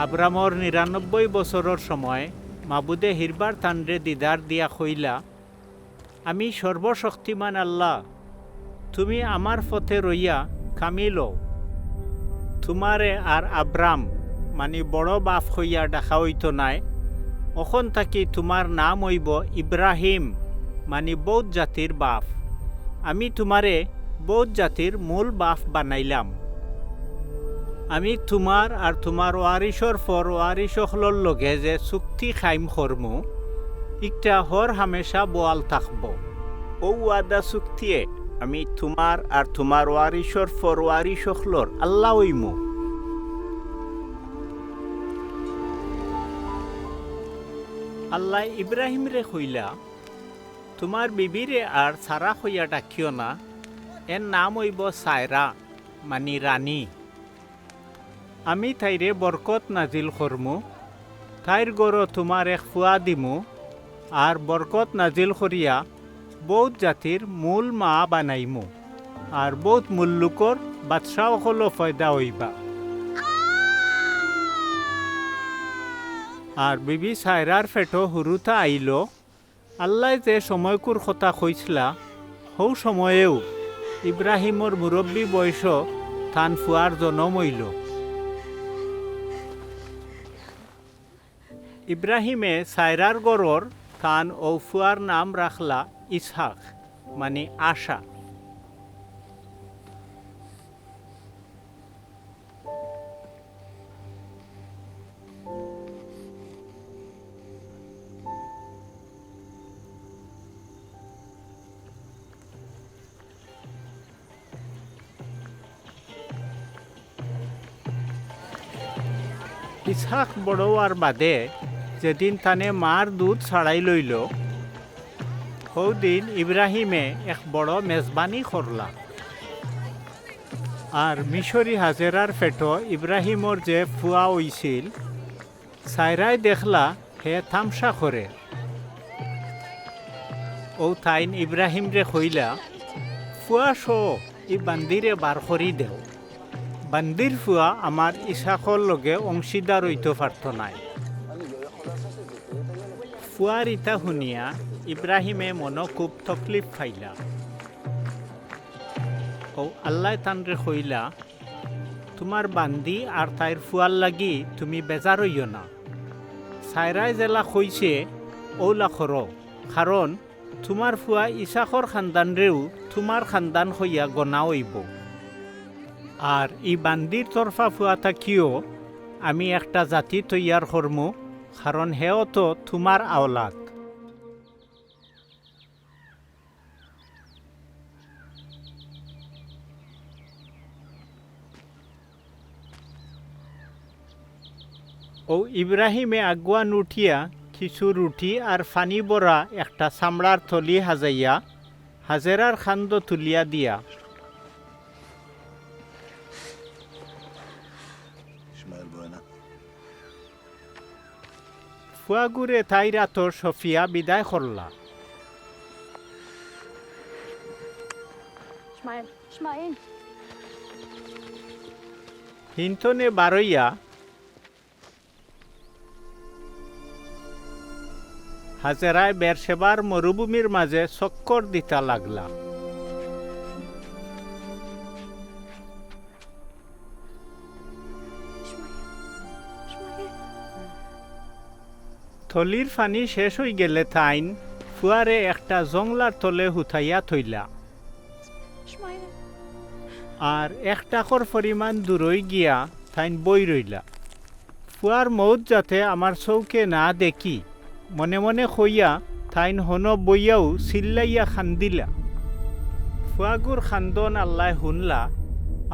আব্রামর ৯৯ বছরের সময় মাবুদে হিরবার তান্ডে দিদার দিয়া কইলা, আমি সর্বশক্তিমান আল্লাহ, তুমি আমার পথে রইয়া কামিল। তোমারে আর আব্রাম মানে বড় বাপ হইয়া ডাকা হইত নাই, অখন থাকি তোমার নাম হইব ইব্রাহিম মানে বৌদ্ধ জাতির বাপ। আমি তোমারে বৌদ্ধ জাতির মূল বাপ বানাইলাম। আমি তোমার আর তোমার ওয়ারিশর ফর ওয়ারিশকলর লগে যে চুক্তি খাইম করমু, ইটা হর হামেশা বোয়াল থাকব। ও ওয়াদা চুক্তিয়ে আমি তোমার আর তোমার ওয়ারিশর ফর ওয়ারিশকলর আল্লাহ হইমু। আল্লাহ ইব্রাহিম রে কইলা, তোমার বিবিরে আর সারা হইয়া ডাকিও না, এর নাম হইব সায়রা মানে রানী। আমি তাইরে বরকত নাজিল করমু, তাইর গড় তোমার এক ফুয়া দিমু, আর বরকত নাজিল করিয়া বৌদ্ধ জাতির মূল মা বানাইমু, আর বৌদ্ধ মুল্লুকর বাদশাহ হল ফয়দা হইবা। আর বিবি সায়রার ফেটো হুরুতা আইল। আল্লাহ যে সময়কুর কথা কইসলা, হৌ সময়েও ইব্রাহিমর মুরব্বী বয়স থান ফুয়ার জনম হইল। ইব্রাহিমে সায়রার গড়র থান ও ফুয়ার নাম রাখলা ইসহাক মানে আশা। ইসহাক বড় আর বাদে যেদিন তানে মার দুধ ছাড়াই লইল, সৌদিন ইব্রাহিমে এক বড় মেজবানি করলা। আর মিশরি হাজেরার ফেটো ইব্রাহিমর যে ফুয়া হইছিল, সাইরাই দেখলা হে তামসা করে। ও তাইন ইব্রাহিম রে কইলা, ফুয়া শো ই বান্দিরে বার করি দেও। বান্দির ফুয়া আমার ইসাকর লগে অংশীদার হইতে পারত নাই। ফুয়ার ইতা শুনিয়া ইব্রাহিমে মন খুব তকলিফ পাইলা। ও আল্লাহ তানরে কইলা, তোমার বান্দি আর তাইর ফুয়ার লাগি তুমি বেজার হইও না। সাইরাই জেলা কইছে ওলা খর, কারণ তোমার ফুয়া ইসাকর খানদানরেও তোমার খানদান হইয়া গনা হইব। আর ই বান্দির তরফা ফুয়া থাকিও আমি একটা জাতি তৈয়ার করমু, কারণ হেও তো তোমার আওলাদ। ও ইব্রাহিমে আগুয়ান উঠিয়া কিছু রুটি আর ফানি বরা একটা চামড়ার থলি হাজাইয়া হাজেরার খান্দ তুলিয়া দিয়া, ফুয়াগুরে তাই রাতর সফিয়া বিদায় করলা। হিন্তনে বারইয়া হাজেরায় বেরসেবার মরুভূমির মাঝে চক্কর দিতা লাগলা। থলির ফানি শেষ হয়ে গেলে তাইন ফুয়ারে একটা জংলার তলে হুথাইয়া থইলা। আর এক টাকর পরিমাণ দূরই গিয়া তাইন বই রইলা। ফুয়ার মৌত যাতে আমার চৌকে না দেখি মনে মনে কইয়া তাইন হন বইয়াও চিল্লাইয়া খান্দিলা। ফুয়াগুর খান্দন আল্লাহ শুনলা,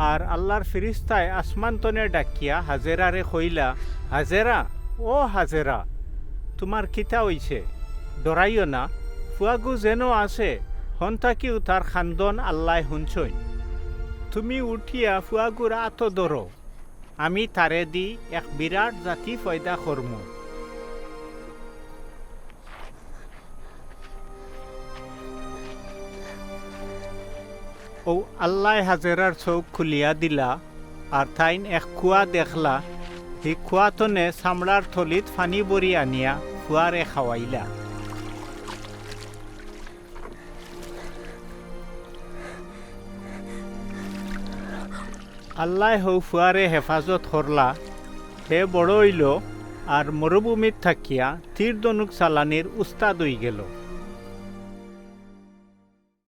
আর আল্লাহর ফিরিস্তায় আসমানতনে ডাকিয়া হাজেরারে কইলা, হাজেরা ও হাজেরা, তোমার কিতা হইছে? ডরাইও না, ফুয়াগু যেন আছে হন্তাকিও তার খান্দন আল্লাহ শুনছই। তুমি উঠিয়া ফুয়াগুর আত ধরো, আমি তারে দি এক বিরাট জাতি ফয়দা করমু। ও আল্লাহ হাজেরার চোখ খুলিয়া দিলা, আর তাইন এক কুয়া দেখলা হি খোয়াতনে চামড়ার থলিত ফানি বরি আনিয়া ফুয়ারে খাওয়াইলা। আল্লাহ হৌ ফুয়ারে হেফাজত করলা, হে বড় হইল আর মরুভূমিত থাকিয়া তীর ধনুক চালানির উস্তাদ হই গেল।